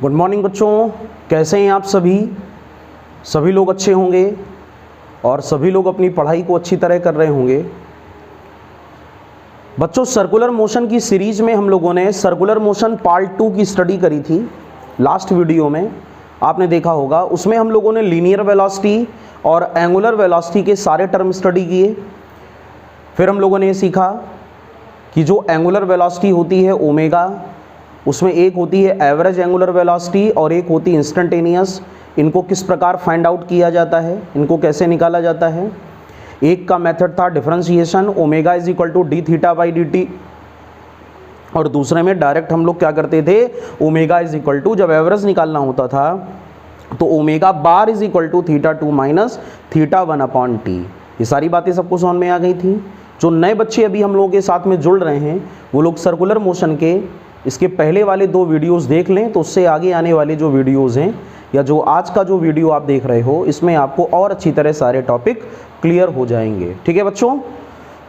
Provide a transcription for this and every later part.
Good morning बच्चों, कैसे हैं आप सभी लोग अच्छे होंगे और सभी लोग अपनी पढ़ाई को अच्छी तरह कर रहे होंगे। बच्चों, सर्कुलर मोशन की सीरीज में हम लोगों ने सर्कुलर मोशन पार्ट 2 की स्टडी करी थी। लास्ट वीडियो में आपने देखा होगा, उसमें हम लोगों ने लीनियर वेलोसिटी और एंगुलर वेलोसिटी के सारे टर्म स्टडी किए। फिर हम लोगों ने ये सीखा कि जो एंगुलर वेलोसिटी होती है ओमेगा, उसमें एक होती है एवरेज एंगुलर वेलोसिटी और एक होती है इंस्टेंटेनियस। इनको किस प्रकार फाइंड आउट किया जाता है, इनको कैसे निकाला जाता है। एक का मेथड था differentiation, omega is equal to D theta by D T, और दूसरे में डायरेक्ट हम लोग क्या करते थे, ओमेगा इज इक्वल टू जब एवरेज निकालना होता था तो omega bar is equal to theta 2 minus theta 1 upon T. ये सारी बातें सबको समझ में आ गई थी। जो नए बच्चे अभी हम लोगों के साथ में जुड़ रहे हैं वो लोग सर्कुलर मोशन के इसके पहले वाले 2 वीडियोस देख लें, तो उससे आगे आने वाले जो वीडियोस हैं या जो आज का जो वीडियो आप देख रहे हो इसमें आपको और अच्छी तरह सारे टॉपिक क्लियर हो जाएंगे। ठीक है बच्चों,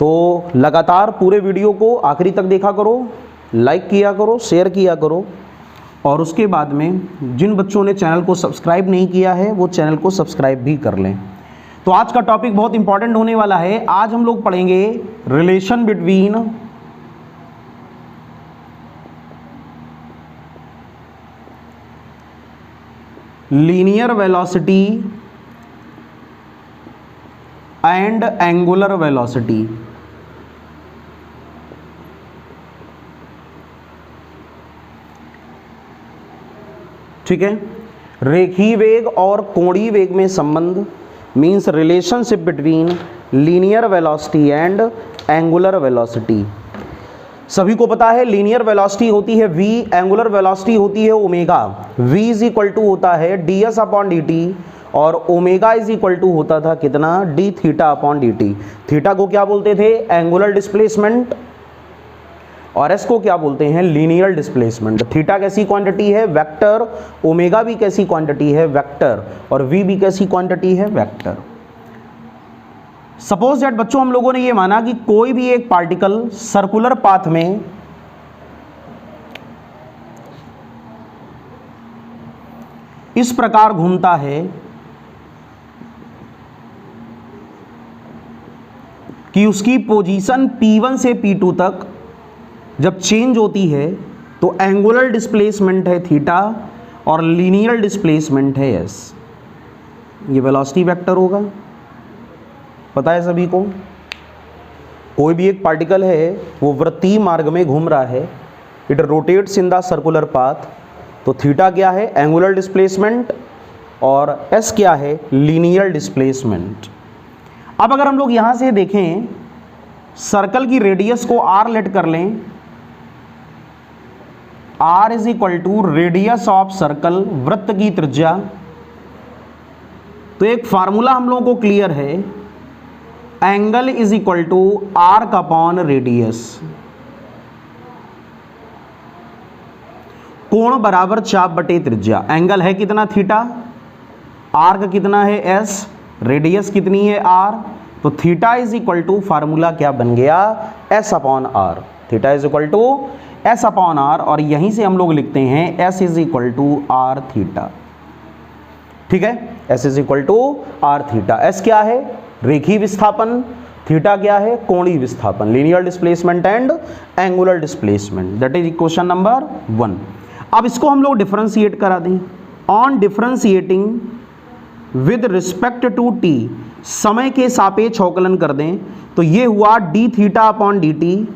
तो लगातार पूरे वीडियो को आखिरी तक देखा करो, लाइक किया करो, शेयर किया करो, और उसके बाद में जिन बच्चों ने चैनल को सब्सक्राइब नहीं किया है वो चैनल को सब्सक्राइब भी कर लें। तो आज का टॉपिक बहुत इंपॉर्टेंट होने वाला है। आज हम लोग पढ़ेंगे relation between linear velocity and angular velocity. ठीक है, रेखीय वेग और कोणीय वेग में संबंध means relationship between linear velocity and angular velocity. सभी को पता है लीनियर वेलोसिटी होती है v, एंगुलर वेलोसिटी होती है omega. v is equal to होता है ds अपॉन dt और ओमेगा इज इक्वल टू होता था कितना, d theta upon dt। Theta को क्या बोलते थे, एंगुलर डिस्प्लेसमेंट, और s को क्या बोलते हैं, लीनियर डिस्प्लेसमेंट। थीटा कैसी क्वांटिटी है, वेक्टर। ओमेगा भी कैसी क्वांटिटी है, वेक्टर। और v भी कैसी क्वांटिटी है, वेक्टर। सपोज दैट बच्चों हम लोगों ने ये माना कि कोई भी एक पार्टिकल सर्कुलर पाथ में इस प्रकार घूमता है कि उसकी पोजीशन P1 से P2 तक जब चेंज होती है तो एंगुलर डिस्प्लेसमेंट है थीटा और लीनियर डिस्प्लेसमेंट है s। ये वेलोसिटी वेक्टर होगा, पता है सभी को। कोई भी एक पार्टिकल है वो वृत्तीय मार्ग में घूम रहा है, it rotates in the circular path, तो थीटा क्या है, एंगुलर डिस्प्लेसमेंट, और एस क्या है, लीनियर डिस्प्लेसमेंट। अब अगर हम लोग यहां से देखें, सर्कल की रेडियस को r लेट कर लें, r is equal to radius of circle, वृत्त की त्रिज्या। तो एक फार्मूला हम लोगों को क्लियर है, angle is equal to arc upon radius. कोण बराबर चाप बटे त्रिज्या। एंगल है कितना, थीटा, आर्क कितना है, एस, रेडियस कितनी है, आर। तो theta is equal to formula क्या बन गया, S upon R. Theta is equal to S upon are, और यहीं से हम लोग लिखते हैं S is equal to R theta. ठीक है, S is equal to R theta. S क्या है, रेखीय विस्थापन, थीटा क्या है, कोणीय विस्थापन, linear displacement and angular displacement. That is question number 1। अब इसको हम लोग डिफरेंशिएट करा दें। On differentiating with respect to T, समय के सापेक्ष अवकलन कर दें, तो ये हुआ D theta upon D T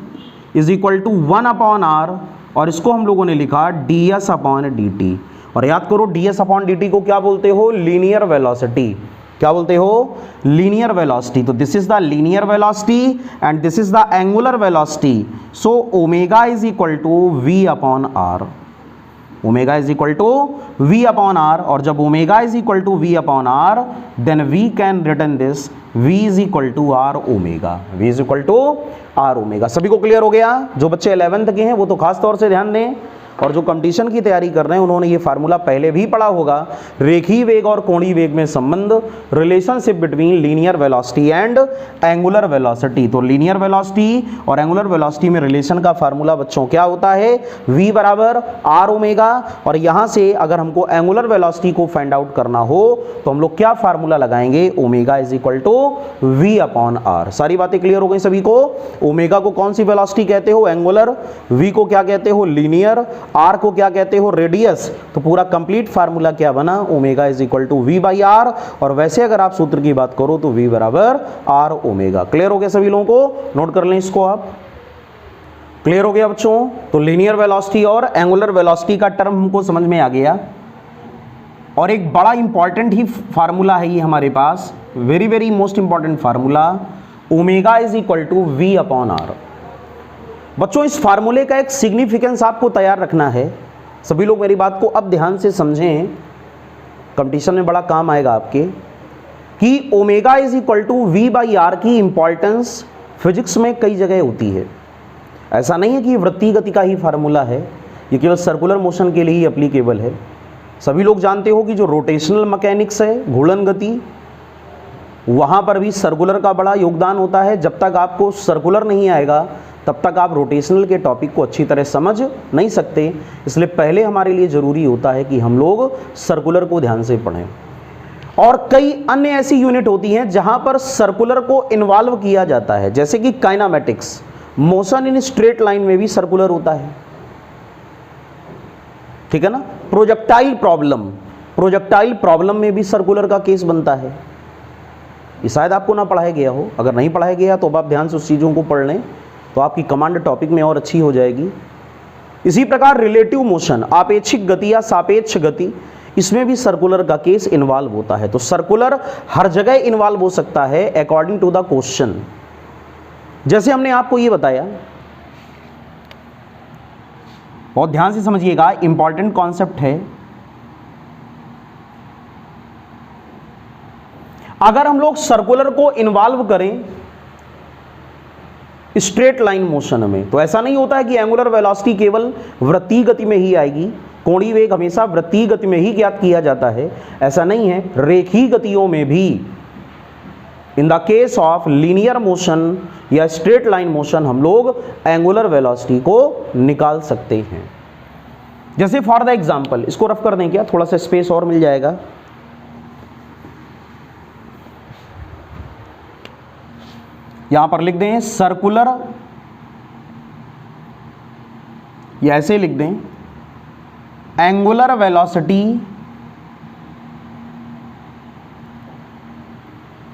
is equal to 1 upon are, और इसको हम लोगों ने लिखा D S upon D T. और याद करो D S upon D T को क्या बोलते हो, लीनियर वेलोसिटी। क्या बोलते हो, लीनियर वेलोसिटी। तो this is the linear velocity and this is the angular velocity. So omega is equal to v upon R. Omega is equal to v upon are, और जब omega is equal to v upon R, then we can written this v is equal to R omega. v is equal to R omega. सभी को clear हो गया? जो बच्चे 11th के हैं वो तो खास तौर से ध्यान दें, और जो कंपटीशन की तैयारी कर रहे हैं उन्होंने ये फार्मूला पहले भी पढ़ा होगा, रेखीय वेग और कोणीय वेग में संबंध, relationship between linear velocity and angular velocity. तो लीनियर वेलोसिटी और एंगुलर वेलोसिटी में रिलेशन का फार्मूला बच्चों क्या होता है, v बराबर r ओमेगा। और यहां से अगर हमको एंगुलर वेलोसिटी को फाइंड आउट करना हो तो हम लोग क्या फार्मूला लगाएंगे, omega is equal to v upon r। सारी बातें क्लियर हो गई सभी को। ओमेगा को कौन सी वेलोसिटी कहते हो, एंगुलर, v को क्या कहते हो, लीनियर, r को क्या कहते हो, रेडियस। तो पूरा कंप्लीट फार्मूला क्या बना, omega is equal to v by r। और वैसे अगर आप सूत्र की बात करो तो v बराबर r ओमेगा। क्लियर हो गया सभी लोगों को, नोट कर लें इसको आप। क्लियर हो गया बच्चों। तो लीनियर वेलोसिटी और एंगुलर वेलोसिटी का टर्म हमको समझ में आ गया। और एक बड़ा इंपॉर्टेंट ही फार्मूला है ये हमारे पास, very very most important formula, omega is equal to v upon r। बच्चों इस फार्मूले का एक सिग्निफिकेंस आपको तैयार रखना है। सभी लोग मेरी बात को अब ध्यान से समझें, कंपटीशन में बड़ा काम आएगा आपके, कि omega is equal to v by r की इंपॉर्टेंस फिजिक्स में कई जगह होती है। ऐसा नहीं है कि वृत्तीय गति का ही फार्मूला है, ये केवल सर्कुलर मोशन के लिए ही एप्लीकेबल है। सभी लोग जानते हो कि जो रोटेशनल मैकेनिक्स है, घूर्णन गति, वहाँ पर भी सर्कुलर का बड़ा योगदान होता है। जब तक आपको सर्कुलर नहीं आएगा तब तक आप रोटेशनल के टॉपिक को अच्छी तरह समझ नहीं सकते। इसलिए पहले हमारे लिए ज़रूरी होता है कि हम लोग सर्कुलर को ध्यान से पढ़ें। और कई अन्य ऐसी यूनिट होती हैं जहाँ पर सर्कुलर को इन्वॉल्व किया जाता है, जैसे कि kinematics, motion in straight line में भी सर्कुलर होता है, ठीक है ना। प्रोजेक्टाइल प्रॉब्लम में भी सर्कुलर का केस बनता है। ये शायद आपको ना पढ़ाया गया हो, अगर नहीं पढ़ाया गया तो आप ध्यान से उस चीज़ों को पढ़ लें तो आपकी कमांड टॉपिक में और अच्छी हो जाएगी। इसी प्रकार रिलेटिव मोशन, आपेक्षिक गति या सापेक्ष गति, इसमें भी सर्कुलर का केस इन्वॉल्व होता है। तो सर्कुलर हर जगह इन्वॉल्व हो सकता है अकॉर्डिंग टू द क्वेश्चन। जैसे हमने आपको ये बताया, बहुत ध्यान से समझिएगा, इंपॉर्टेंट कॉन्सेप्ट है। अगर हम लोग सर्कुलर को इन्वॉल्व करें स्ट्रेट लाइन मोशन में, तो ऐसा नहीं होता है कि एंगुलर वेलोसिटी केवल वृत्तीय गति में ही आएगी, कोणीय वेग हमेशा वृत्तीय गति में ही ज्ञात किया जाता है, ऐसा नहीं है। रेखीय गतियों में भी, in the case of linear motion या स्ट्रेट लाइन मोशन, हम लोग एंगुलर वेलोसिटी को निकाल सकते हैं। जैसे फॉर द एग्जांपल, इसको रफ कर दें क्या, थोड़ा सा स्पेस और मिल जाएगा। यहां पर लिख दें सर्कुलर, या ऐसे लिख दें angular velocity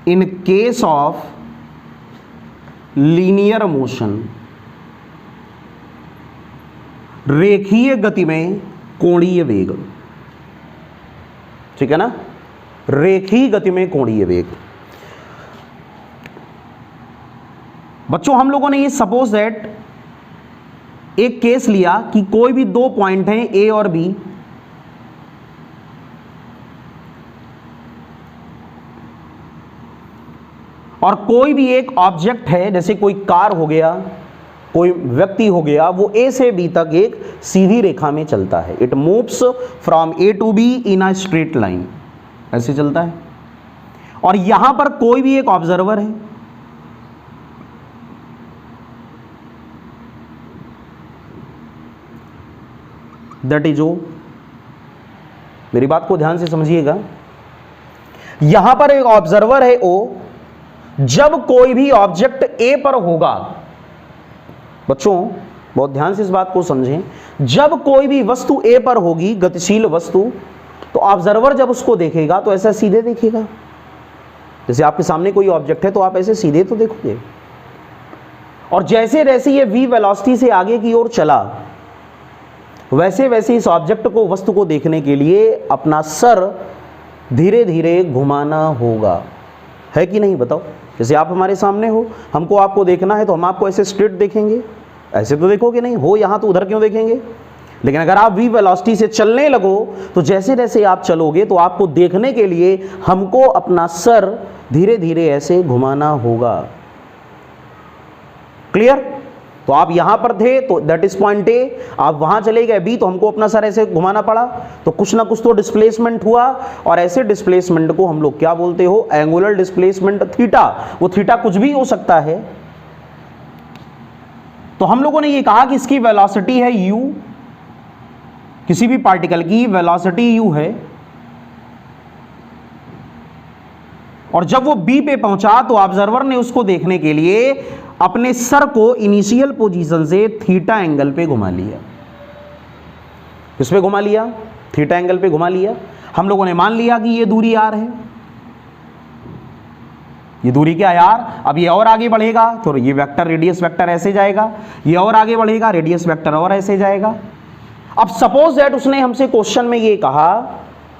in case of linear motion, रेखीय गति में कोणीय वेग, ठीक है ना, रेखीय गति में कोणीय वेग। बच्चों हम लोगों ने ये सपोज दैट एक केस लिया कि कोई भी दो पॉइंट हैं ए और बी, और कोई भी एक ऑब्जेक्ट है, जैसे कोई कार हो गया, कोई व्यक्ति हो गया, वो ए से बी तक एक सीधी रेखा में चलता है। It moves from A to B in a straight line, ऐसे चलता है। और यहां पर कोई भी एक ऑब्जर्वर है, दैट इज ओ। मेरी बात को ध्यान से समझिएगा, यहां पर एक ऑब्जर्वर है ओ। जब कोई भी ऑब्जेक्ट ए पर होगा, बच्चों बहुत ध्यान से इस बात को समझें, जब कोई भी वस्तु ए पर होगी, गतिशील वस्तु, तो ऑब्जर्वर जब उसको देखेगा तो ऐसा सीधे देखेगा। जैसे आपके सामने कोई ऑब्जेक्ट है तो आप ऐसे सीधे तो देखोगे, और जैसे जैसे ये v वेलोसिटी से आगे की ओर चला, वैसे वैसे इस ऑब्जेक्ट को, वस्तु को देखने के लिए अपना सर धीरे धीरे घुमाना होगा, है कि नहीं बताओ। जैसे आप हमारे सामने हो, हमको आपको देखना है तो हम आपको ऐसे स्ट्रेट देखेंगे, ऐसे तो देखोगे नहीं, हो यहाँ तो उधर क्यों देखेंगे। लेकिन अगर आप v वेलोसिटी से चलने लगो तो जैसे जैसे आप चलोगे तो आपको देखने के लिए हमको अपना सर धीरे धीरे ऐसे घुमाना होगा। क्लियर। तो आप यहां पर थे तो दैट इज पॉइंट ए, आप वहां चले गए बी, तो हमको अपना सर ऐसे घुमाना पड़ा, तो कुछ ना कुछ तो डिस्प्लेसमेंट हुआ, और ऐसे डिस्प्लेसमेंट को हम लोग क्या बोलते हो, एंगुलर डिस्प्लेसमेंट थीटा। वो थीटा कुछ भी हो सकता है। तो हम लोगों ने ये कहा कि इसकी वेलोसिटी है u, किसी भी पार्टिकल की वेलोसिटी u है, और जब वो बी पे पहुंचा तो ऑब्जर्वर ने उसको देखने के लिए अपने सर को इनिशियल पोजीशन से थीटा एंगल पे घुमा लिया। किस पे घुमा लिया, थीटा एंगल पे घुमा लिया। हम लोगों ने मान लिया कि ये दूरी r है, ये दूरी क्या यार, अब ये और आगे बढ़ेगा तो ये वेक्टर रेडियस वेक्टर ऐसे जाएगा, ये और आगे बढ़ेगा रेडियस वेक्टर और ऐसे जाएगा। अब सपोज दैट उसने हमसे क्वेश्चन में ये कहा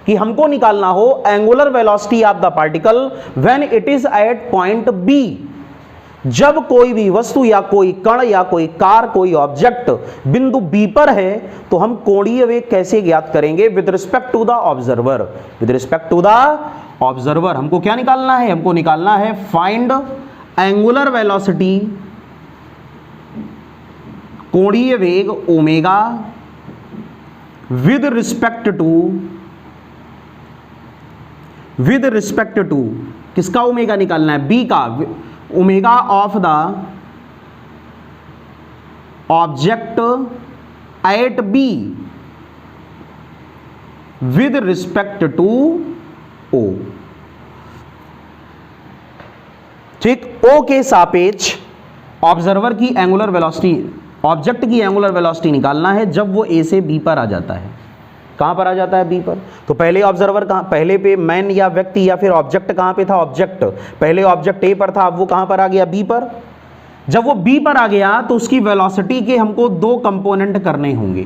कि हमको निकालना हो angular velocity of the particle when it is at point B. जब कोई भी वस्तु या कोई कण या कोई कार कोई ऑब्जेक्ट बिंदु बी पर है तो हम कोणीय वेग कैसे ज्ञात करेंगे, with respect to the observer. With respect to the observer हमको क्या निकालना है, हमको निकालना है फाइंड एंगुलर वेलोसिटी, कोणीय वेग ओमेगा विद रिस्पेक्ट टू किसका ओमेगा निकालना है, बी का, omega of the object at B with respect to O. ठीक, ओ के सापेक्ष ऑब्जर्वर की एंगुलर वेलोसिटी, ऑब्जेक्ट की एंगुलर वेलोसिटी निकालना है जब वो ए से बी पर आ जाता है। कहां पर आ जाता है, बी पर। तो पहले ऑब्जर्वर कहां, पहले पे मैन या व्यक्ति या फिर ऑब्जेक्ट कहां पे था, ऑब्जेक्ट पहले ऑब्जेक्ट ए पर था, अब वो कहां पर आ गया, बी पर। जब वो बी पर आ गया तो उसकी वेलोसिटी के हमको दो कंपोनेंट करने होंगे।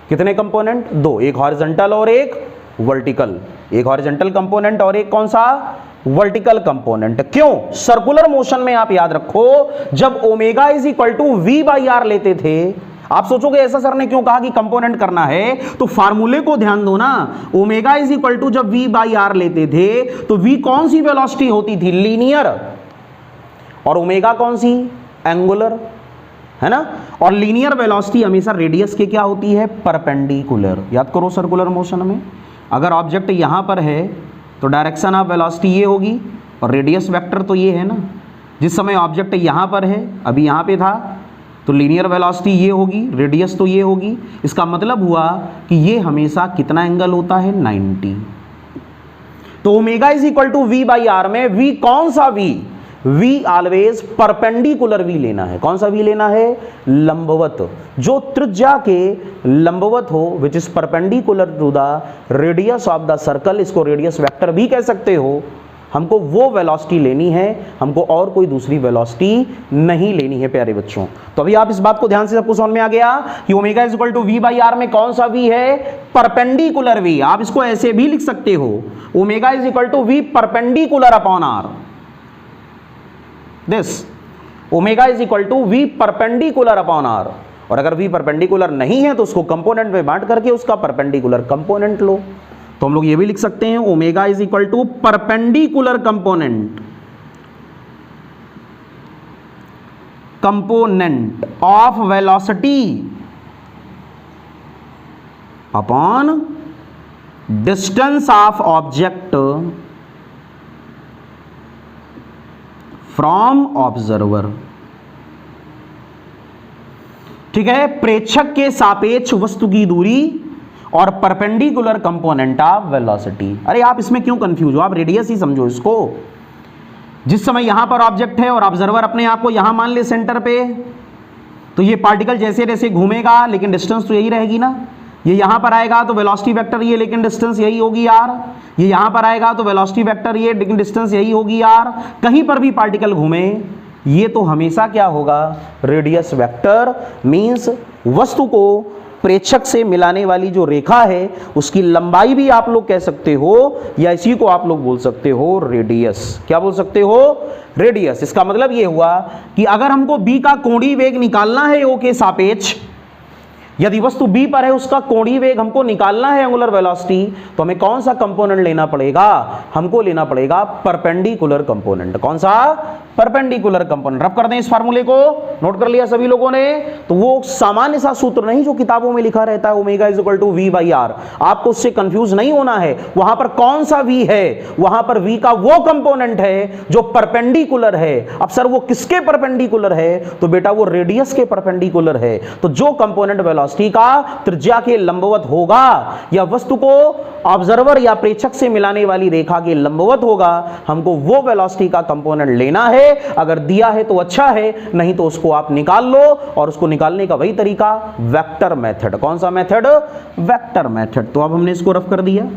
कितने कंपोनेंट, दो, एक हॉरिजॉन्टल और एक वर्टिकल। एक हॉरिजॉन्टल कंपोनेंट और एक कौन सा, वर्टिकल कंपोनेंट। क्यों, सर्कुलर मोशन में आप याद रखो जब omega is equal to v by r लेते थे, आप सोचोगे ऐसा सर ने क्यों कहा कि कंपोनेंट करना है, तो फार्मूले को ध्यान दो ना। ओमेगा इज इक्वल टू जब वी बाई आर लेते थे तो वी कौन सी वेलोसिटी होती थी, लीनियर, और ओमेगा कौन सी, एंगुलर, है ना। और लीनियर वेलोसिटी हमेशा रेडियस के क्या होती है, परपेंडिकुलर। याद करो सर्कुलर मोशन में अगर ऑब्जेक्ट यहां पर है तो डायरेक्शन ऑफ वेलोसिटी ये होगी और रेडियस वेक्टर तो ये है ना। जिस समय ऑब्जेक्ट यहां पर है, अभी यहां पे था, तो लीनियर वेलोसिटी ये होगी, रेडियस तो ये होगी। इसका मतलब हुआ कि ये हमेशा कितना एंगल होता है, 90। तो omega is equal to v by r में वी कौन सा, वी ऑलवेज परपेंडिकुलर वी लेना है। कौन सा वी लेना है, लंबवत, जो त्रिज्या के लंबवत हो, which is perpendicular to the radius of the circle. इसको रेडियस वेक्टर भी कह सकते हो। हमको वो वेलोसिटी लेनी है, हमको और कोई दूसरी वेलोसिटी नहीं लेनी है प्यारे बच्चों। तो अभी आप इस बात को ध्यान से, सबको समझ में आ गया कि omega is equal to v by r में कौन सा वी है, परपेंडिकुलर वी। आप इसको ऐसे भी लिख सकते हो, omega is equal to v perpendicular upon r. This omega is equal to v perpendicular upon are. और अगर वी परपेंडिकुलर नहीं है तो उसको कंपोनेंट में बांट करके उसका परपेंडिकुलर कंपोनेंट लो। तो हम लोग ये भी लिख सकते हैं omega is equal to perpendicular component of velocity upon distance of object from observer. ठीक है, प्रेक्षक के सापेक्ष वस्तु की दूरी और परपेंडिकुलर कंपोनेंट ऑफ वेलोसिटी। अरे आप इसमें क्यों कंफ्यूज हो, आप रेडियस ही समझो इसको। जिस समय यहां पर ऑब्जेक्ट है और ऑब्जर्वर अपने आप को यहां मान ले सेंटर पे, तो ये पार्टिकल जैसे जैसे घूमेगा लेकिन डिस्टेंस तो यही रहेगी ना। ये यहां पर आएगा तो वेलोसिटी वेक्टर ये, लेकिन डिस्टेंस यही होगी यार। ये यहां पर आएगा तो वेलोसिटी वेक्टर ये, लेकिन डिस्टेंस यही होगी यार। कहीं पर भी पार्टिकल घूमे ये तो हमेशा क्या होगा, रेडियस वेक्टर। मींस वस्तु को प्रेक्षक से मिलाने वाली जो रेखा है उसकी लंबाई भी आप लोग कह सकते हो, या इसी को आप लोग बोल सकते हो रेडियस। क्या बोल सकते हो, रेडियस। इसका मतलब ये हुआ कि अगर हमको बी का कोणीय वेग निकालना है ओ के सापेक्ष, यदि वस्तु B पर है, उसका कोणीय वेग हमको निकालना है एंगुलर वेलोसिटी, तो हमें कौन सा कंपोनेंट लेना पड़ेगा? हमको लेना पड़ेगा परपेंडिकुलर कंपोनेंट। कौन सा? Perpendicular component. रब कर दें इस फार्मूले को, नोट कर लिया सभी लोगों ने? तो वो सामान्य सा सूत्र नहीं जो किताबों में लिखा रहता है omega is equal to v by r, आपको उससे कंफ्यूज नहीं होना है। वहां पर कौन सा V है? वहां पर V का वो कंपोनेंट है जो परपेंडिकुलर है। अब सर वो किसके परपेंडिकुलर है? तो बेटा वो रेडियस के परपेंडिकुलर है। तो जो कंपोनेंट वेलोसिटी का त्रिज्या के लंबवत होगा या वस्तु को ऑब्जर्वर या प्रेक्षक से मिलाने वाली रेखा के लंबवत होगा, हमको वो वेलोसिटी का कंपोनेंट लेना है। अगर दिया है तो अच्छा है, नहीं तो उसको आप निकाल लो, और उसको निकालने का वही तरीका वेक्टर मेथड। कौन सा मेथड? Vector method. तो अब हमने इसको रफ कर दिया।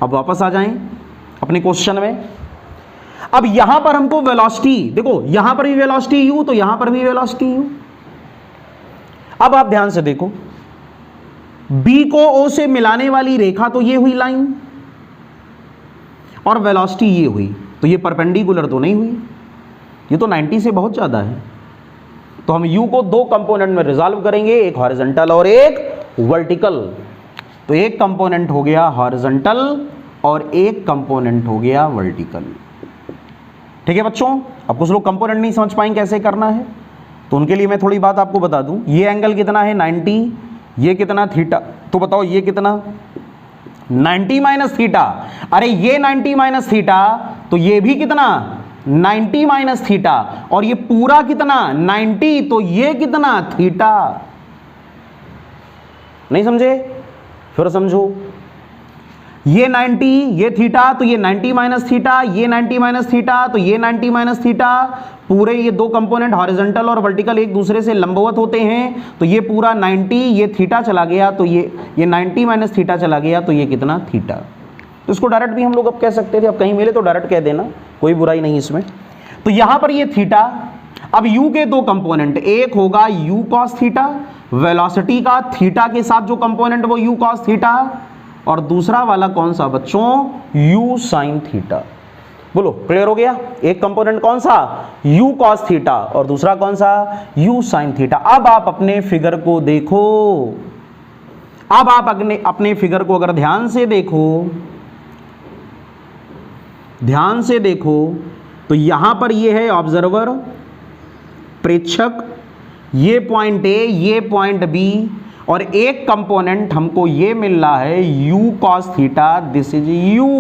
अब वापस आ जाएं अपने क्वेश्चन में। अब यहां पर हमको वेलोसिटी, देखो यहां पर भी वेलोसिटी u, तो यहां पर भी वेलोसिटी u। अब आप ध्यान से देखो, B को O से मिलाने वाली रेखा तो ये हुई लाइन, और वेलोसिटी ये हुई, तो ये परपेंडिकुलर तो नहीं हुई, ये तो 90 से बहुत ज्यादा है। तो हम U को दो कंपोनेंट में रिजॉल्व करेंगे, एक हॉरिजॉन्टल और एक वर्टिकल। तो एक कंपोनेंट हो गया हॉरिजॉन्टल और एक कंपोनेंट हो गया वर्टिकल। ठीक है बच्चों? अब कुछ लोग कंपोनेंट नहीं समझ पाएंगे कैसे करना है, तो उनके लिए मैं थोड़ी बात आपको बता दूं। ये एंगल कितना है? 90। ये कितना? थीटा। तो बताओ ये कितना? 90 माइनस थीटा। अरे ये 90 माइनस थीटा, तो ये भी कितना? 90 माइनस थीटा। और ये पूरा कितना? 90। तो ये कितना? थीटा। नहीं समझे? फिर समझो, ये 90, ये थीटा, तो ये 90 माइनस थीटा, ये 90 माइनस थीटा, तो ये 90 माइनस थीटा। पूरे ये दो कंपोनेंट हॉरिजॉन्टल और वर्टिकल एक दूसरे से लंबवत होते हैं, तो ये पूरा 90, ये थीटा चला गया, तो ये 90 माइनस थीटा चला गया, तो ये कितना? थीटा। तो इसको डायरेक्ट भी हम लोग अब कह सकते थे, अब कहीं मिले तो डायरेक्ट कह देना, कोई बुराई नहीं इसमें। तो यहां पर ये थीटा। अब u के दो कंपोनेंट, एक होगा u cos थीटा, वेलोसिटी का थीटा के साथ जो कंपोनेंट वो u cos थीटा, और दूसरा वाला कौन सा बच्चों? u sin theta. बोलो, क्लियर हो गया? एक कंपोनेंट कौन सा? u cos थीटा, और दूसरा कौन सा? u sin theta. अब आप अपने फिगर को देखो, अब आप अपने फिगर को अगर ध्यान से देखो, तो यहां पर ये है ऑब्जर्वर, प्रेक्षक, ये पॉइंट ए, ये पॉइंट बी, और एक कंपोनेंट हमको ये मिल रहा है u cos theta, this is u,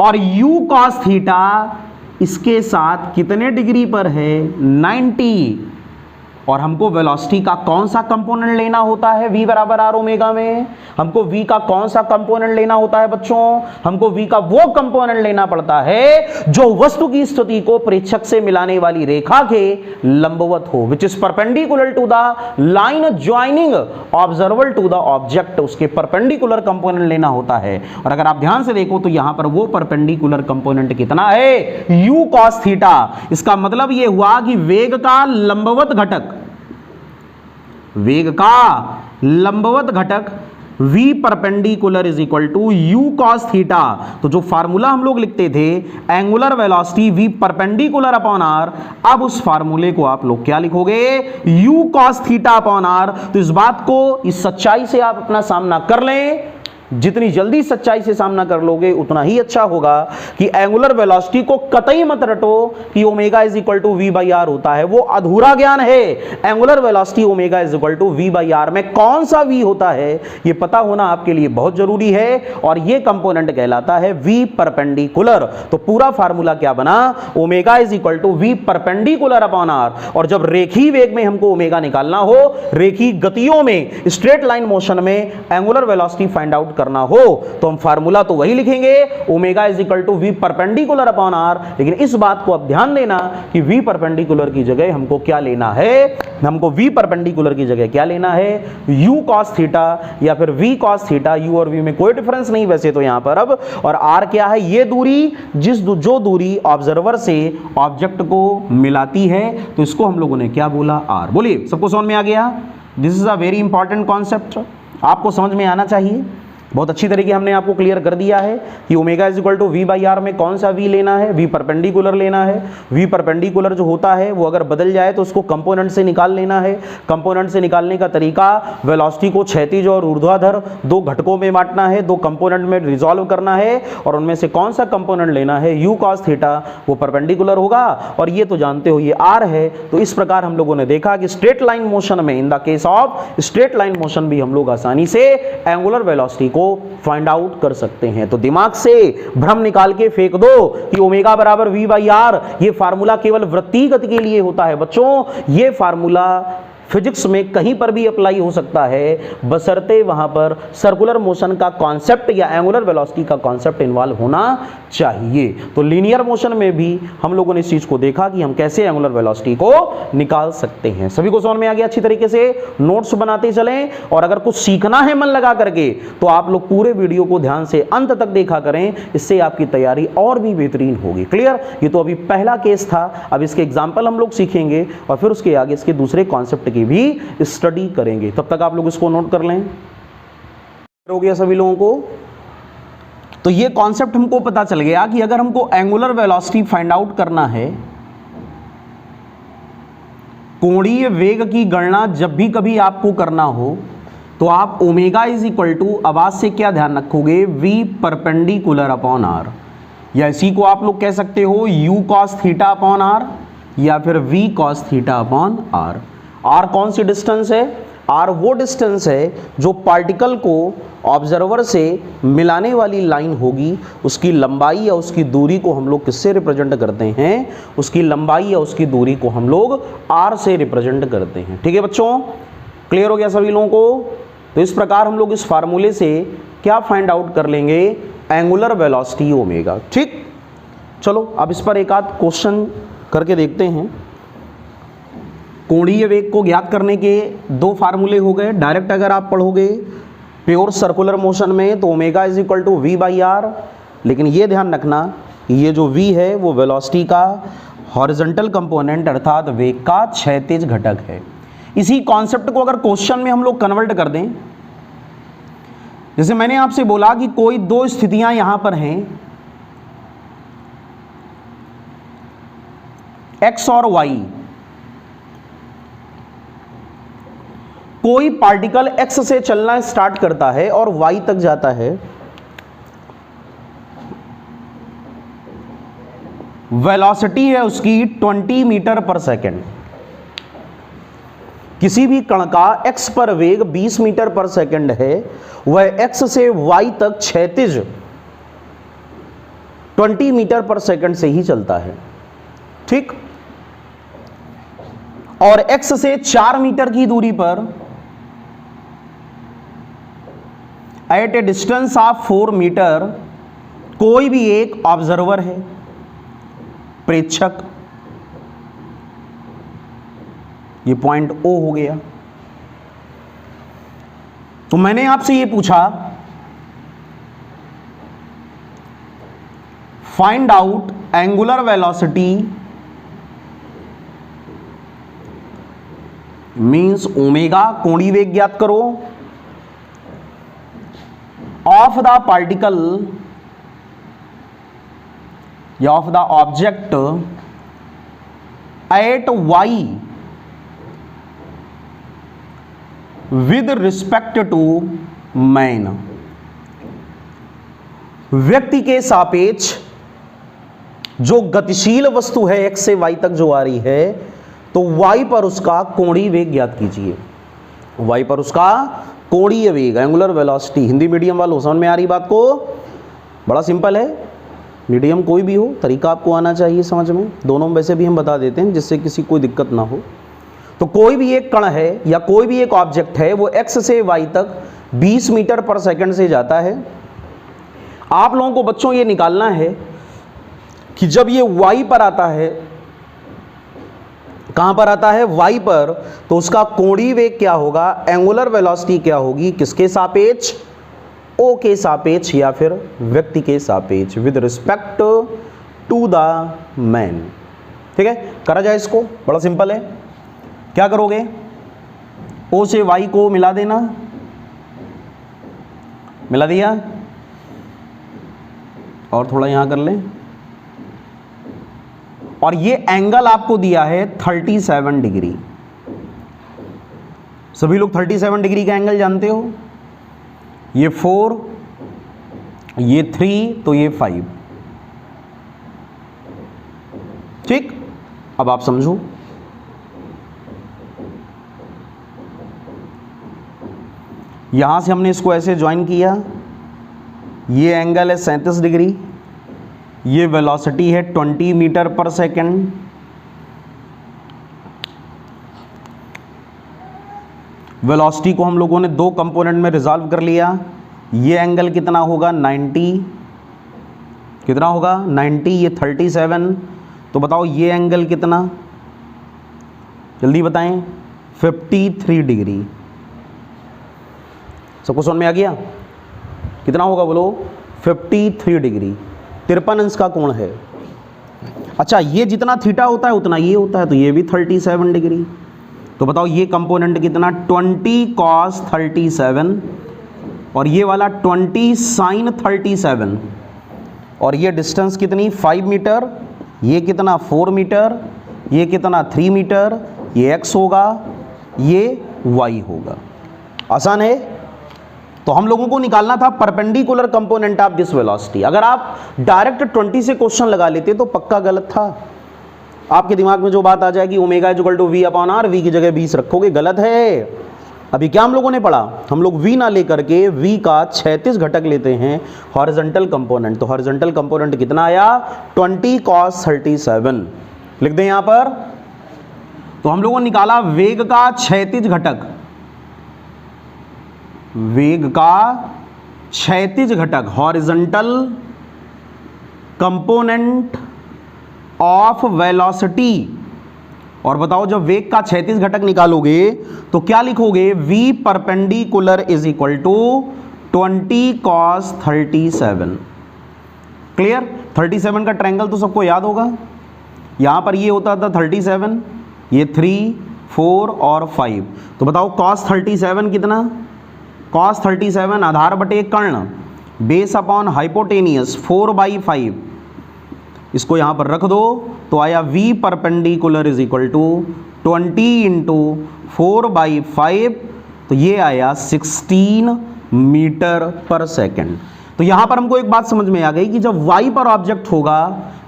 और u cos थीटा इसके साथ कितने डिग्री पर है? 90। और हमको वेलोसिटी का कौन सा कंपोनेंट लेना होता है v बराबर आर ओमेगा में? हमको v का कौन सा कंपोनेंट लेना होता है बच्चों? हमको v का वो कंपोनेंट लेना पड़ता है जो वस्तु की स्थिति को प्रेक्षक से मिलाने वाली रेखा के लंबवत हो, which is perpendicular to the line joining observer to the object. उसके परपेंडिकुलर कंपोनेंट लेना होता है। और अगर आप ध्यान से देखो तो यहां पर वो परपेंडिकुलर कंपोनेंट कितना है? u cos theta. इसका मतलब यह हुआ कि वेग का लंबवत घटक, वेग का लंबवत घटक v perpendicular is equal to u cos theta. तो जो फार्मूला हम लोग लिखते थे angular velocity v perpendicular upon r, अब उस फार्मूले को आप लोग क्या लिखोगे? u cos theta upon r। तो इस बात को, इस सच्चाई से आप अपना सामना कर लें। जितनी जल्दी सच्चाई से सामना कर लोगे उतना ही अच्छा होगा कि एंगुलर वेलोसिटी को कतई मत रटो कि omega is equal to v by r होता है, वो अधूरा ज्ञान है। Angular velocity omega is equal to v by r में कौन सा v होता है ये पता होना आपके लिए बहुत जरूरी है, और ये कंपोनेंट कहलाता है v परपेंडिकुलर। तो पूरा फार्मूला क्या बना? Omega is equal to v perpendicular upon are. और जब रेखीय वेग में हमको ओमेगा निकालना हो, रेखीय गतियों में, स्ट्रेट लाइन मोशन में एंगुलर वेलोसिटी फाइंड आउट करना हो, तो हम फार्मूला तो वही लिखेंगे omega is equal to v perpendicular upon r. लेकिन इस बात को अब ध्यान देना कि वी परपेंडिकुलर की जगह हमको क्या लेना है? हमको वी परपेंडिकुलर की जगह क्या लेना है? u cos थीटा या फिर v cos थीटा। u और v में कोई डिफरेंस नहीं वैसे तो यहां पर अब। और r क्या है? ये दूरी, जो दूरी ऑब्जर्वर से ऑब्जेक्ट को मिलाती है, तो इसको हम लोगों ने क्या बोला? r। बोलिए, सबको समझ में आ गया? This is a very important concept, आपको समझ में आना चाहिए। बहुत अच्छी तरीके हमने आपको क्लियर कर दिया है कि omega is equal to v by r में कौन सा वी लेना है, वी परपेंडिकुलर लेना है। वी परपेंडिकुलर जो होता है वो अगर बदल जाए तो उसको कंपोनेंट से निकाल लेना है। कंपोनेंट से निकालने का तरीका वेलोसिटी को क्षैतिज और ऊर्ध्वाधर दो घटकों में बांटना है, दो कंपोनेंट में रिजॉल्व करना है और उनमें से कौन सा कंपोनेंट लेना है यू कॉस थीटा वो परपेंडिकुलर होगा। और ये तो जानते हो ये आर है। तो इस प्रकार हम लोगों ने देखा कि स्ट्रेट लाइन मोशन में, in the case of straight line motion भी हम लोग आसानी से एंगुलर वेलोसिटी को फाइंड आउट कर सकते हैं। तो दिमाग से भ्रम निकाल के फेंक दो कि ओमेगा बराबर वी बाई आर, ये फार्मूला केवल वृत्तीय गति के लिए होता है। बच्चों ये फार्मूला फिजिक्स में कहीं पर भी अप्लाई हो सकता है, बशर्ते वहां पर सर्कुलर मोशन का कॉन्सेप्ट या एंगुलर वेलोसिटी का कॉन्सेप्ट इन्वॉल्व होना चाहिए। तो लीनियर मोशन में भी हम लोगों ने इस चीज को देखा कि हम कैसे एंगुलर वेलोसिटी को निकाल सकते हैं। सभी को समझ में आ गया अच्छी तरीके से? नोट्स बनाते चलें और अगर कुछ सीखना है मन लगा करके तो आप लोग पूरे वीडियो को ध्यान से अंत तक देखा करें, इससे आपकी तैयारी और भी बेहतरीन होगी। क्लियर? ये तो अभी पहला केस था, अब इसके एग्जाम्पल हम लोग सीखेंगे और फिर उसके आगे इसके दूसरे कॉन्सेप्ट की भी स्टडी करेंगे। तब तक आप लोग इसको नोट कर लें। हो गया सभी लोगों को? तो ये कॉन्सेप्ट हमको पता चल गया कि अगर हमको एंगुलर वेलोसिटी फाइंड आउट करना है, कोणीय वेग की गणना जब भी कभी आपको करना हो तो आप ओमेगा इज इक्वल टू आवाज से क्या ध्यान रखोगे, वी परपेंडिकुलर अपॉन आर, या इसी को आप लोग कह सकते हो u cos theta upon r या फिर v cos theta upon r. R कौन सी डिस्टेंस है? आर वो डिस्टेंस है जो पार्टिकल को ऑब्जर्वर से मिलाने वाली लाइन होगी, उसकी लंबाई या उसकी दूरी को हम लोग किससे रिप्रेजेंट करते हैं? उसकी लंबाई या उसकी दूरी को हम लोग आर से रिप्रेजेंट करते हैं। ठीक है बच्चों, क्लियर हो गया सभी लोगों को? तो इस प्रकार हम लोग इस फार्मूले से क्या फाइंड आउट कर लेंगे? Angular velocity omega. ठीक, चलो अब इस पर एक आध क्वेश्चन करके देखते हैं। कोणीय वेग को ज्ञात करने के दो फार्मूले हो गए। डायरेक्ट अगर आप पढ़ोगे प्योर सर्कुलर मोशन में तो omega is equal to v by r, लेकिन ये ध्यान रखना ये जो v है वो वेलोसिटी का हॉरिजॉन्टल कंपोनेंट अर्थात वेग का क्षैतिज घटक है। इसी कॉन्सेप्ट को अगर क्वेश्चन में हम लोग कन्वर्ट कर दें, जैसे मैंने आपसे बोला कि कोई दो स्थितियां यहां पर हैं, x और y। कोई पार्टिकल x से चलना स्टार्ट करता है और y तक जाता है, वेलोसिटी है उसकी 20 मीटर पर सेकेंड। किसी भी कण का x पर वेग 20 मीटर पर सेकेंड है, वह x से y तक क्षैतिज 20 मीटर पर सेकेंड से ही चलता है। ठीक, और x से 4 मीटर की दूरी पर at a distance of 4 metre कोई भी एक ऑब्जर्वर है, प्रेक्षक। ये पॉइंट O हो गया। तो मैंने आपसे ये पूछा find out angular velocity means omega, कोणीय वेग ज्ञात करो, ऑफ द पार्टिकल या of the object at y with respect to man. व्यक्ति के सापेक्ष जो गतिशील वस्तु है x से y तक जो आ रही है, तो y पर उसका कोणीय वेग ज्ञात कीजिए। y पर उसका कोणीय वेग, एंगुलर वेलोसिटी। हिंदी मीडियम वालों समझ में आ रही बात को? बड़ा सिंपल है, मीडियम कोई भी हो, तरीका आपको आना चाहिए समझ में। दोनों में वैसे भी हम बता देते हैं जिससे किसी कोई दिक्कत ना हो। तो कोई भी एक कण है या कोई भी एक ऑब्जेक्ट है, वो x से y तक 20 मीटर पर सेकंड से जाता है। आप लोगों को बच्चों ये निकालना है कि जब ये y पर आता है, कहां पर आता है? y पर, तो उसका कोणीय वेग क्या होगा, एंगुलर वेलोसिटी क्या होगी, किसके सापेक्ष? O के सापेक्ष या फिर व्यक्ति के सापेक्ष, with respect to the man. ठीक है, करा जाए इसको, बड़ा सिंपल है। क्या करोगे? O से y को मिला देना, मिला दिया, और थोड़ा यहां कर लें, और ये एंगल आपको दिया है 37 डिग्री। सभी लोग 37 डिग्री का एंगल जानते हो, ये 4, ये 3, तो ये 5। ठीक, अब आप समझो, यहां से हमने इसको ऐसे ज्वाइन किया, ये एंगल है 37 डिग्री, ये वेलोसिटी है 20 मीटर पर सेकेंड, वेलोसिटी को हम लोगों ने दो कंपोनेंट में रिजॉल्व कर लिया। ये एंगल कितना होगा 90, कितना होगा 90, ये 37, तो बताओ ये एंगल कितना, जल्दी बताएं, 53 डिग्री। सबको समझ में आ गया? कितना होगा बोलो, 53 डिग्री, 53 अंश का कोण है। अच्छा, ये जितना थीटा होता है उतना ये होता है, तो ये भी 37 डिग्री। तो बताओ ये कंपोनेंट कितना, 20 cos 37, और ये वाला 20 sin 37, और ये डिस्टेंस कितनी 5 मीटर, ये कितना 4 मीटर, ये कितना 3 मीटर, ये x होगा, ये y होगा। आसान है। तो हम लोगों को निकालना था perpendicular component of this velocity. अगर आप डायरेक्ट 20 से क्वेश्चन लगा लेते तो पक्का गलत था। आपके दिमाग में जो बात आ जाएगी omega equal to v upon r, v की जगह 20 रखोगे, गलत है। अभी क्या हम लोगों ने पढ़ा, हम लोग v ना लेकर के v का 36 घटक लेते हैं हॉरिजॉन्टल कंपोनेंट। तो हॉरिजॉन्टल कंपोनेंट कितना आया 20 cos 37, लिख दें यहां पर। तो हम लोगों ने निकाला वेग का 36 घटक, वेग का 36 घटक, हॉरिजॉन्टल कंपोनेंट ऑफ वेलोसिटी। और बताओ जब वेग का 36 घटक निकालोगे तो क्या लिखोगे, v perpendicular is equal to 20 cos 37। Clear? 37 का ट्रायंगल तो सबको याद होगा। यहां पर ये होता था 37, ये 3, 4 और 5। तो बताओ cos 37 कितना, cos 37 आधार बटे कर्ण, बेस अपॉन हाइपोटेनियस 4/5, इसको यहां पर रख दो तो आया v perpendicular is equal to 20 into 4/5, तो ये आया 16 मीटर पर सेकेंड। तो यहां पर हमको एक बात समझ में आ गई कि जब y पर ऑब्जेक्ट होगा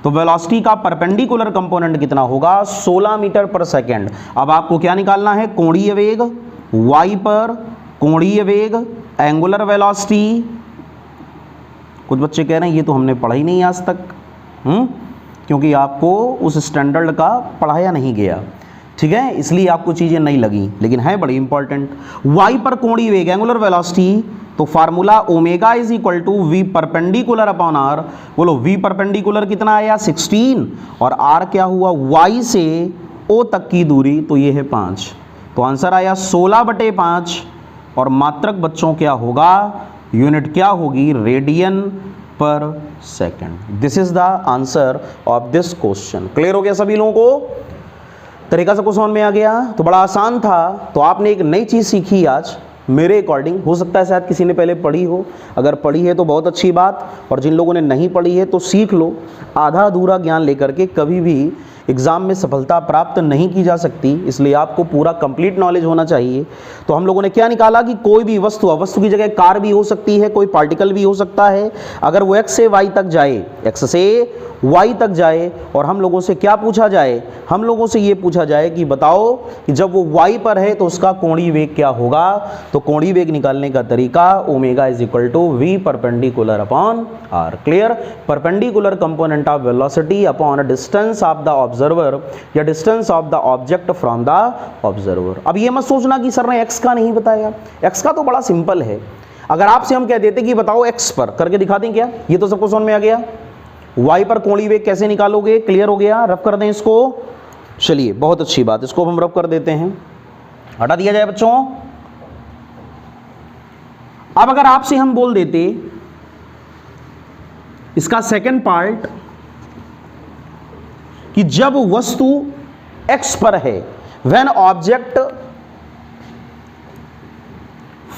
तो वेलोसिटी का परपेंडिकुलर कंपोनेंट कितना होगा 16 मीटर पर सेकेंड। अब आपको क्या निकालना है, कोणीय वेग, y पर कोणीय वेग, एंगुलर वेलोसिटी। कुछ बच्चे कह रहे हैं ये तो हमने पढ़ा ही नहीं आज तक, क्योंकि आपको उस स्टैंडर्ड का पढ़ाया नहीं गया, ठीक है, इसलिए आपको चीज़ें नहीं लगी, लेकिन है बड़ी इंपॉर्टेंट। y पर कोणीय वेग, एंगुलर वेलोसिटी, तो formula omega is equal to v perpendicular upon r. बोलो v परपेंडिकुलर कितना आया 16, और r क्या हुआ, y से o तक की दूरी, तो ये है 5। तो आंसर आया 16/5, और मात्रक बच्चों क्या होगा, यूनिट क्या होगी, रेडियन पर second. This is the answer of this question. Clear हो गया सभी लोगों को? तरीका से क्वेश्चन में आ गया, तो बड़ा आसान था। तो आपने एक नई चीज सीखी आज मेरे अकॉर्डिंग। हो सकता है शायद किसी ने पहले पढ़ी हो, अगर पढ़ी है तो बहुत अच्छी बात, और जिन लोगों ने नहीं पढ़ी है तो सीख लो। आधा अधूरा ज्ञान लेकर के कभी भी एग्जाम में सफलता प्राप्त नहीं की जा सकती, इसलिए आपको पूरा कंप्लीट नॉलेज होना चाहिए। तो हम लोगों ने क्या निकाला कि कोई भी वस्तु, वस्तु की जगह कार भी हो सकती है, कोई पार्टिकल भी हो सकता है, अगर वो x से y तक जाए, x से y तक जाए, और हम लोगों से क्या पूछा जाए, हम लोगों से ये पूछा जाए कि बताओ कि जब वो y पर है तो उसका कोणीय वेग क्या होगा। तो कोणीय वेग निकालने का तरीका omega is equal to v perpendicular upon r। Clear? Perpendicular component of velocity upon distance of the observer, या distance of the object from the observer. अब ये मत सोचना कि सर ने x का नहीं बताया, x का तो बड़ा सिंपल है। अगर आपसे हम कह देते कि बताओ x पर, करके दिखा दें क्या, ये तो सबको समझ में आ गया। y पर कोणीय वेग कैसे निकालोगे, क्लियर हो गया? रफ कर दें इसको, चलिए बहुत अच्छी बात, इसको हम रफ कर देते हैं, हटा दिया जाए बच्चों। अब अगर आपसे हम बोल देते इसका सेकंड पार्ट कि जब वस्तु x पर है, when object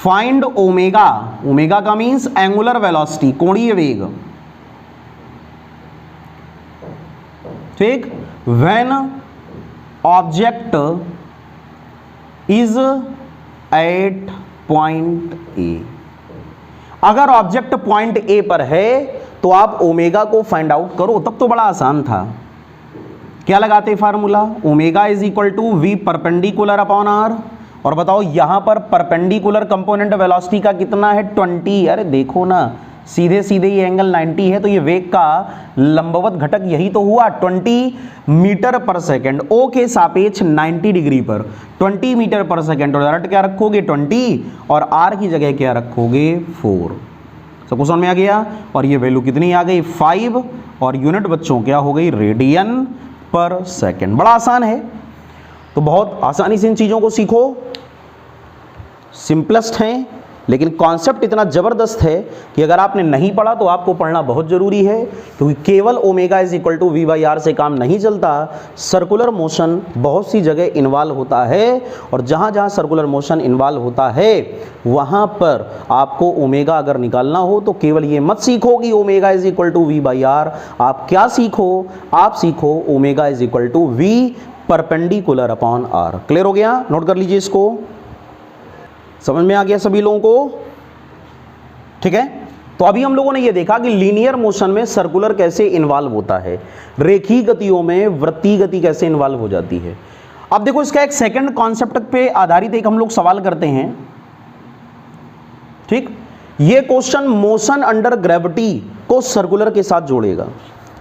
find omega, omega का मीन्स एंगुलर वेलोसिटी, कोणीय वेग, ठीक, when object is at point A. अगर ऑब्जेक्ट पॉइंट ए पर है तो आप ओमेगा को फाइंड आउट करो। तब तो बड़ा आसान था, क्या लगाते formula, omega is equal to v perpendicular upon are. और बताओ यहां पर परपेंडिकुलर कंपोनेंट वेलोसिटी का कितना है, 20। अरे देखो ना, सीधे सीधे ये एंगल 90 है, तो ये वेग का लंबवत घटक यही तो हुआ, 20 मीटर पर सेकेंड। ओ के सापेक्ष 90 डिग्री पर 20 मीटर पर सेकेंड। और डायरेक्ट क्या रखोगे 20, और आर की जगह क्या रखोगे 4। सबको समझ में आ गया। और ये वैल्यू कितनी आ गई 5, और यूनिट बच्चों क्या हो गई रेडियन पर सेकेंड। बड़ा आसान है, तो बहुत आसानी से इन चीजों को सीखो, सिंपलेस्ट हैं, लेकिन कॉन्सेप्ट इतना जबरदस्त है कि अगर आपने नहीं पढ़ा तो आपको पढ़ना बहुत जरूरी है, क्योंकि केवल omega is equal to v by r से काम नहीं चलता। सर्कुलर मोशन बहुत सी जगह इन्वॉल्व होता है, और जहां जहां सर्कुलर मोशन इन्वॉल्व होता है वहां पर आपको ओमेगा अगर निकालना हो तो केवल ये मत सीखो कि omega is equal to v by r. आप क्या सीखो, आप सीखो omega is equal to v perpendicular upon r. Clear हो गया, नोट कर लीजिए इसको, समझ में आ गया सभी लोगों को, ठीक है। तो अभी हम लोगों ने ये देखा कि लीनियर मोशन में सर्कुलर कैसे इन्वॉल्व होता है, रेखीय गतियों में वृत्तीय गति कैसे इन्वॉल्व हो जाती है। अब देखो इसका एक सेकंड कॉन्सेप्ट पे आधारित एक हम लोग सवाल करते हैं, ठीक। ये क्वेश्चन मोशन अंडर ग्रेविटी को सर्कुलर के साथ जोड़ेगा।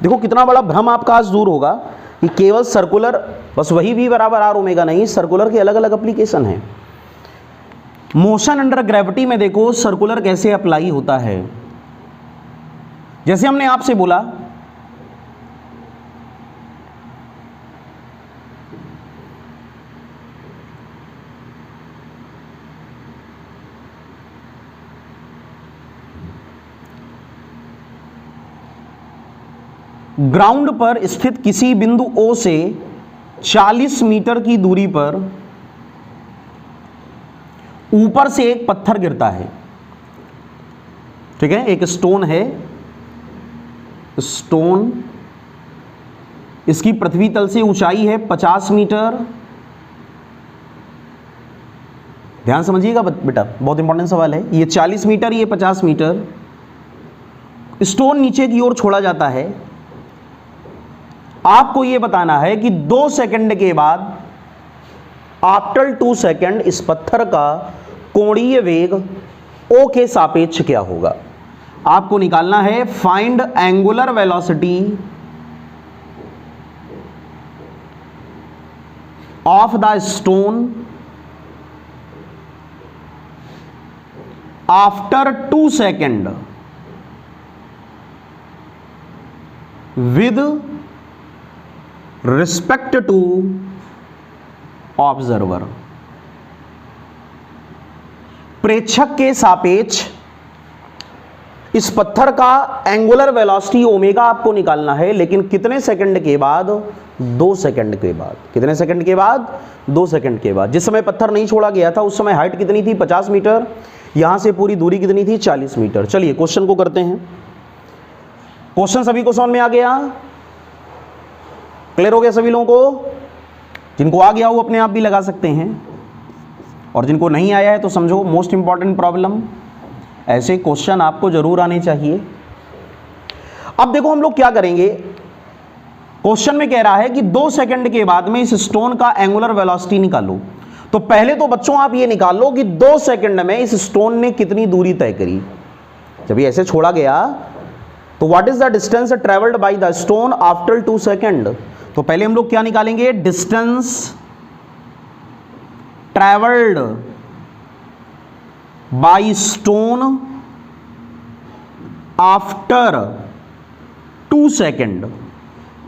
देखो कितना बड़ा भ्रम आपका आज दूर होगा कि केवल सर्कुलर, बस वही v बराबर आर ओमेगा नहीं, सर्कुलर के अलग अलग एप्लीकेशन हैं। मोशन अंडर ग्रेविटी में देखो सर्कुलर कैसे अप्लाई होता है। जैसे हमने आपसे बोला ग्राउंड पर स्थित किसी बिंदु O से 40 मीटर की दूरी पर ऊपर से एक पत्थर गिरता है, ठीक है, एक स्टोन है, स्टोन, इसकी पृथ्वी तल से ऊंचाई है 50 मीटर। ध्यान समझिएगा बेटा, बहुत इंपॉर्टेंट सवाल है। ये 40 मीटर, ये 50 मीटर। स्टोन नीचे की ओर छोड़ा जाता है। आपको यह बताना है कि 2 सेकंड के बाद, आफ्टर 2 सेकंड, इस पत्थर का कोणीय वेग O के सापेक्ष क्या होगा। आपको निकालना है find angular velocity of the stone after 2 second with respect to observer. प्रेक्षक के सापेक्ष इस पत्थर का एंगुलर वेलोसिटी ओमेगा आपको निकालना है, लेकिन कितने सेकंड के बाद, 2 सेकंड के बाद। कितने सेकंड के बाद, 2 सेकंड के बाद। जिस समय पत्थर नहीं छोड़ा गया था उस समय हाइट कितनी थी 50 मीटर, यहां से पूरी दूरी कितनी थी 40 मीटर। चलिए क्वेश्चन को करते हैं। क्वेश्चन सभी को समझ में आ गया, क्लियर हो गया सभी लोगों को। जिनको आ गया वो अपने आप भी लगा सकते हैं, और जिनको नहीं आया है तो समझो मोस्ट इंपॉर्टेंट प्रॉब्लम, ऐसे क्वेश्चन आपको जरूर आने चाहिए। अब देखो हम लोग क्या करेंगे, क्वेश्चन में कह रहा है कि 2 सेकंड के बाद में इस स्टोन का एंगुलर वेलोसिटी निकालो। तो पहले तो बच्चों आप ये निकाल लो कि 2 सेकंड में इस स्टोन ने कितनी दूरी तय करी। जब ये ऐसे छोड़ा गया तो what is the distance travelled by the stone after 2 second. तो पहले हम लोग क्या निकालेंगे, distance travelled by stone after 2 second.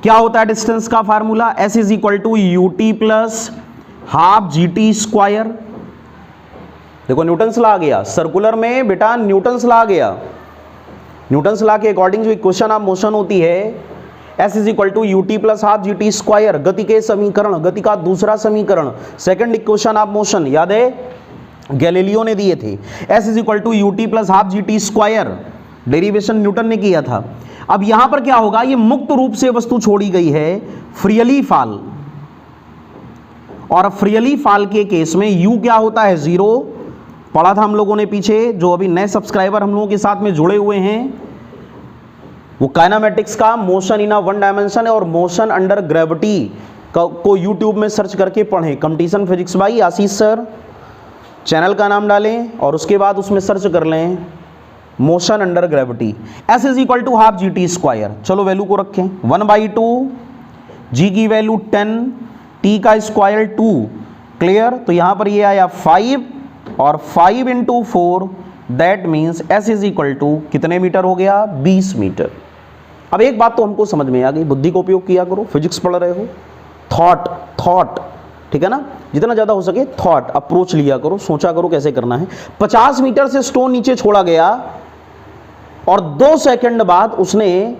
क्या होता है डिस्टेंस का formula, S is equal to u t plus half g t square. देखो न्यूटन्स लॉ आ गया, सर्कुलर में बेटा न्यूटन्स लॉ आ गया। न्यूटन्स लॉ के अकॉर्डिंग जो इक्वेशन ऑफ मोशन होती है, S is equal to u t plus half g t square, गति के समीकरण, गति का दूसरा समीकरण, सेकंड इक्वेशन ऑफ मोशन, याद है। गैलीलियो ने दिए थे। S is equal to ut plus half g t square, derivation Newton ने किया था। अब यहां पर क्या होगा, ये मुक्त रूप से वस्तु छोड़ी गई है, फ्रीली फॉल, और फ्रीली फॉल के केस में u क्या होता है, 0, पढ़ा था हम लोगों ने पीछे। जो अभी नए सब्सक्राइबर हम लोगों के साथ में जुड़े हुए हैं, वो काइनेमेटिक्स का motion in a one dimension और मोशन अंडर ग्रेविटी को यूट्यूब में सर्च करके पढ़ें। Competition physics by Ashish sir, channel का नाम डालें और उसके बाद उसमें सर्च कर लें motion under gravity. S is equal to half g t square, चलो वैल्यू को रखें 1/2, जी की वैल्यू 10, टी का स्क्वायर 2, क्लियर। तो यहां पर ये आया 5 और 5 into 4, that means S is equal to कितने मीटर हो गया, 20 मीटर। अब एक बात तो हमको समझ में आ गई, बुद्धि का उपयोग किया करो, फिजिक्स पढ़ रहे हो, थॉट, ठीक है ना, जितना ज्यादा हो सके थॉट अप्रोच लिया करो, सोचा करो कैसे करना है। 50 मीटर से स्टोन नीचे छोड़ा गया और 2 सेकंड बाद उसने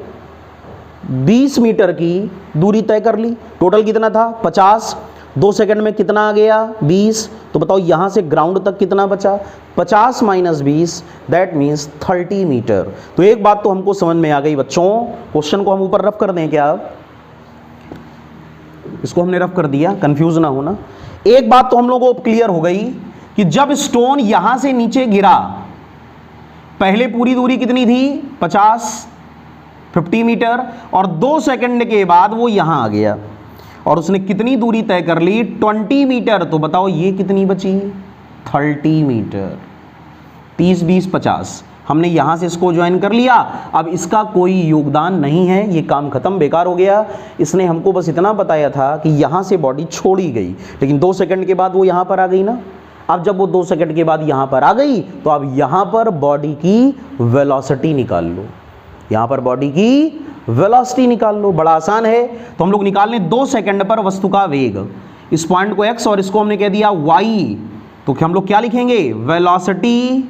20 मीटर की दूरी तय कर ली। टोटल कितना था, 50, 2 सेकंड में कितना आ गया, 20। तो बताओ यहां से ग्राउंड तक कितना बचा, 50 माइनस 20, दैट मीन्स 30 मीटर। तो एक बात तो हमको समझ में आ गई बच्चों, क्वेश्चन को हम ऊपर रफ कर दें क्या, इसको हमने रफ कर दिया, कंफ्यूज ना होना। एक बात तो हम लोगों को क्लियर हो गई कि जब स्टोन यहां से नीचे गिरा, पहले पूरी दूरी कितनी थी, 50 मीटर, और 2 सेकंड के बाद वो यहां आ गया और उसने कितनी दूरी तय कर ली, 20 मीटर। तो बताओ ये कितनी बची, 30 मीटर। 30 20 50, हमने यहां से इसको ज्वाइन कर लिया। अब इसका कोई योगदान नहीं है, ये काम खत्म, बेकार हो गया। इसने हमको बस इतना बताया था कि यहां से बॉडी छोड़ी गई, लेकिन 2 सेकंड के बाद वो यहां पर आ गई ना। अब जब वो 2 सेकंड के बाद यहां पर आ गई, तो अब यहां पर बॉडी की वेलोसिटी निकाल लो, यहां पर बॉडी की वेलोसिटी निकाल लो, बड़ा आसान है। तो हम लोग निकाल लें 2 सेकंड पर वस्तु का वेग, इस पॉइंट को x और इसको हमने कह दिया y, तो हम लोग क्या लिखेंगे, velocity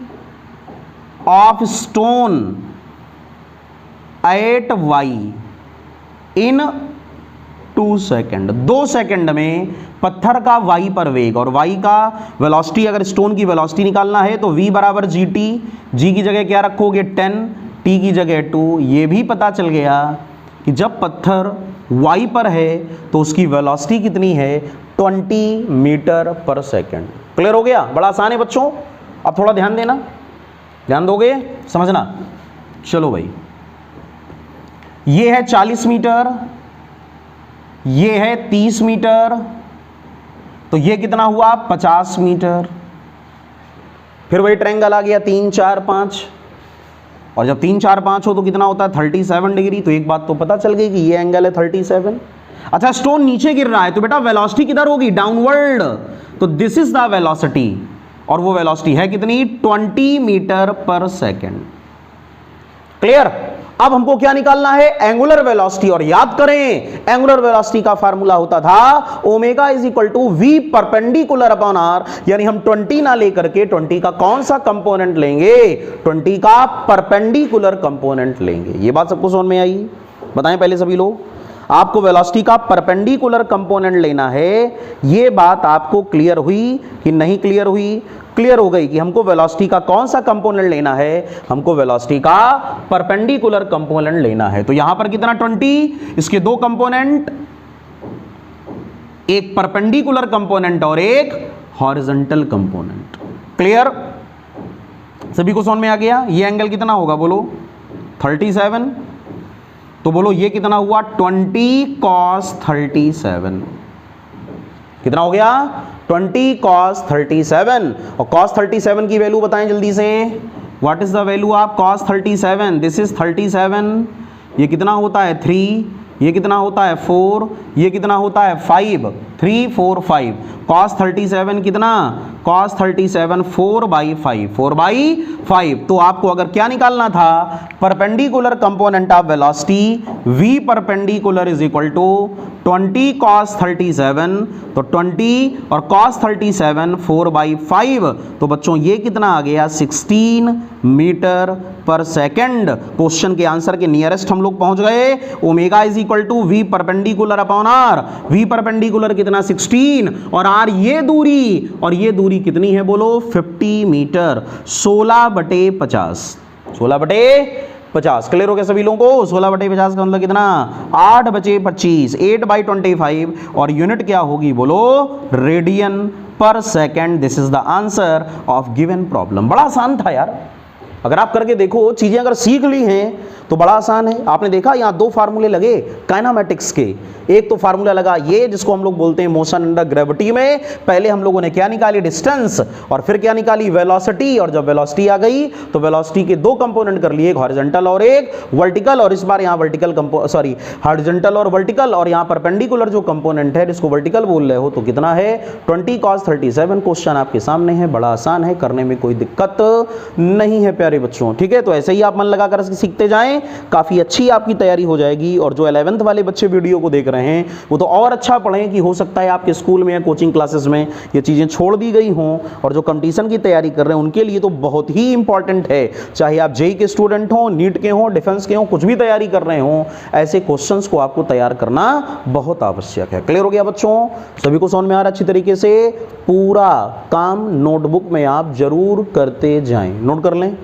of stone eight y in 2 second. 2 second में पत्थर का y पर वेग और y का वेलोसिटी, अगर स्टोन की वेलोसिटी निकालना है तो v बराबर जी टी, जी की जगह क्या रखोगे 10, t की जगह 2। ये भी पता चल गया कि जब पत्थर y पर है तो उसकी वेलोसिटी कितनी है, 20 मीटर पर सेकंड। क्लियर हो गया, बड़ा आसान है बच्चों। अब थोड़ा ध्यान देना, ध्यान दोगे, समझना। चलो भाई, ये है 40 मीटर, ये है 30 मीटर, तो ये कितना हुआ, 50 मीटर। फिर वही ट्रायंगल आ गया 3 4 5, और जब 3 4 5 हो तो कितना होता है, 37 डिग्री। तो एक बात तो पता चल गई कि ये एंगल है 37। अच्छा, स्टोन नीचे गिर रहा है तो बेटा वेलोसिटी किधर होगी, डाउनवर्ड। तो दिस इज द वेलोसिटी, और वो वेलोसिटी है कितनी, 20 मीटर पर सेकंड। क्लियर। अब हमको क्या निकालना है, एंगुलर वेलोसिटी। और याद करें, एंगुलर वेलोसिटी का फार्मूला होता था omega is equal to v perpendicular upon r, यानी हम 20 ना लेकर के 20 का कौन सा कंपोनेंट लेंगे, 20 का परपेंडिकुलर कंपोनेंट लेंगे। ये बात सबको समझ में आई, बताएं पहले सभी लोग, आपको वेलोसिटी का परपेंडिकुलर कंपोनेंट लेना है। ये बात आपको क्लियर हुई कि नहीं क्लियर हुई, क्लियर हो गई कि हमको वेलोसिटी का कौन सा कंपोनेंट लेना है, हमको वेलोसिटी का परपेंडिकुलर कंपोनेंट लेना है। तो यहां पर कितना 20, इसके 2 कंपोनेंट, एक परपेंडिकुलर कंपोनेंट और एक हॉरिजॉन्टल कंपोनेंट। क्लियर, सभी को समझ में आ गया। ये एंगल कितना होगा बोलो, 37, तो बोलो ये कितना हुआ, 20 cos 37। कितना हो गया, 20 cos 37। और cos 37 की वैल्यू बताएं जल्दी से, what is the value of cos 37, this is 37। ये कितना होता है 3, ये कितना होता है 4, ये कितना होता है 5, 3 4 5। cos 37 कितना, cos 37 4/5, 4/5। तो आपको अगर क्या निकालना था, perpendicular component of velocity, v perpendicular is equal to 20 cos 37, तो 20 और cos 37 4/5। तो बच्चों ये कितना आ गया, 16 मीटर पर सेकंड। क्वेश्चन के आंसर के नियरेस्ट हम लोग पहुंच गए। Omega is equal to v perpendicular upon r, v perpendicular कितना 16, और आर ये दूरी, और ये दूरी दूरी कितनी है बोलो 50 मीटर, 16/50, 16/50। क्लियर हो गया सभी लोगों को? 16/50 का मतलब कितना, 8/25, 8/25, और यूनिट क्या होगी बोलो, रेडियन पर second. This is the answer of given problem. बड़ा आसान था यार, अगर आप करके देखो, चीजें अगर सीख ली हैं तो बड़ा आसान है। आपने देखा यहाँ दो फार्मूले लगे काइनेमेटिक्स के, एक तो फार्मूला लगा ये जिसको हम लोग बोलते हैं मोशन अंडर ग्रेविटी में, पहले हम लोगों ने क्या निकाली, डिस्टेंस, और फिर क्या निकाली, वेलोसिटी, और जब वेलोसिटी आ गई तो वेलोसिटी के दो कंपोनेंट कर लिए, एक हॉरिजॉन्टल और एक वर्टिकल, और इस बार यहाँ वर्टिकल हॉरिजॉन्टल और वर्टिकल, और यहाँ परपेंडिकुलर जो कंपोनेंट है जिसको वर्टिकल बोल रहे हो तो कितना है 20 cos 37। क्वेश्चन आपके सामने है, बड़ा आसान है, करने में कोई दिक्कत नहीं है प्यारे बच्चों, ठीक है। तो ऐसे ही आप मन लगा कर सीखते जाएं, काफी अच्छी आपकी तैयारी हो जाएगी। और जो 11th वाले बच्चे वीडियो को देख रहे हैं वो तो और अच्छा पढ़ें, कि हो सकता है आपके स्कूल में या कोचिंग क्लासेस में ये चीजें छोड़ दी गई हों, और जो कंपटीशन की तैयारी कर रहे हैं उनके लिए तो बहुत ही इंपॉर्टेंट है। चाहे आप जेईई के स्टूडेंट हो, नीट के हो, डिफेंस के हो, कुछ भी तैयारी कर रहे हो, ऐसे क्वेश्चंस को आपको तैयार करना बहुत आवश्यक है। क्लियर हो गया बच्चों? सभी को समझ में आ रहा है अच्छी तरीके से? पूरा काम नोटबुक में आप जरूर करते जाएं। नोट कर लें,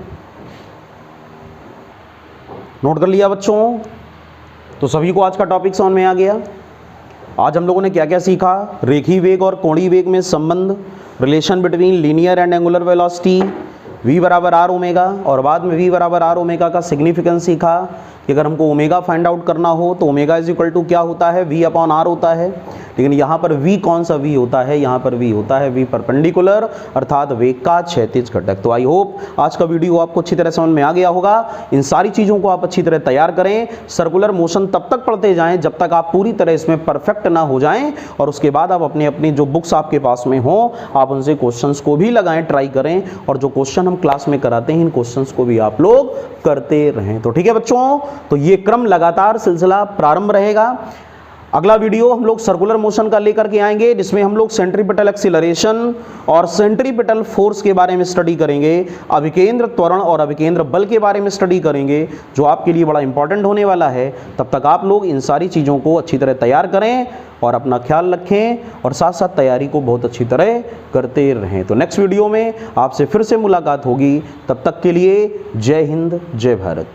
नोट कर लिया बच्चों? तो सभी को आज का टॉपिक समझ में आ गया। आज हम लोगों ने क्या क्या सीखा, रेखीय वेग और कोणीय वेग में संबंध, relation between linear and angular velocity, v बराबर आर ओमेगा, और बाद में v बराबर आर ओमेगा का सिग्निफिकेंस सीखा कि अगर हमको ओमेगा फाइंड आउट करना हो तो ओमेगा इज इक्वल टू क्या होता है, v अपॉन आर होता है। लेकिन यहाँ पर v कौन सा v होता है, यहाँ पर v होता है v परपेंडिकुलर, अर्थात वेग का क्षैतिज घटक। तो आई होप आज का वीडियो आपको अच्छी तरह समझ में आ गया होगा। इन सारी चीज़ों को आप अच्छी तरह तैयार करें। सर्कुलर मोशन तब तक पढ़ते जाएं जब तक आप पूरी तरह इसमें परफेक्ट ना हो जाएं, और उसके बाद आप अपनी जो बुक्स आपके पास में हो आप उनसे क्वेश्चंस को भी लगाएं, ट्राई करें, और जो क्वेश्चन हम क्लास में कराते हैं इन क्वेश्चंस को भी आप लोग करते रहें। तो ठीक है बच्चों, तो ये क्रम लगातार सिलसिला प्रारंभ रहेगा। अगला वीडियो हम लोग सर्कुलर मोशन का लेकर के आएंगे, जिसमें हम लोग सेंट्रीपिटल एक्सीलरेशन और सेंट्रीपिटल फोर्स के बारे में स्टडी करेंगे, अभिकेंद्र त्वरण और अभिकेंद्र बल के बारे में स्टडी करेंगे, जो आपके लिए बड़ा इंपॉर्टेंट होने वाला है। तब तक आप लोग इन सारी चीज़ों को अच्छी तरह तैयार करें और अपना ख्याल रखें, और साथ साथ तैयारी को बहुत अच्छी तरह करते रहें। तो नेक्स्ट वीडियो में आपसे फिर से मुलाकात होगी, तब तक के लिए जय हिंद, जय भारत।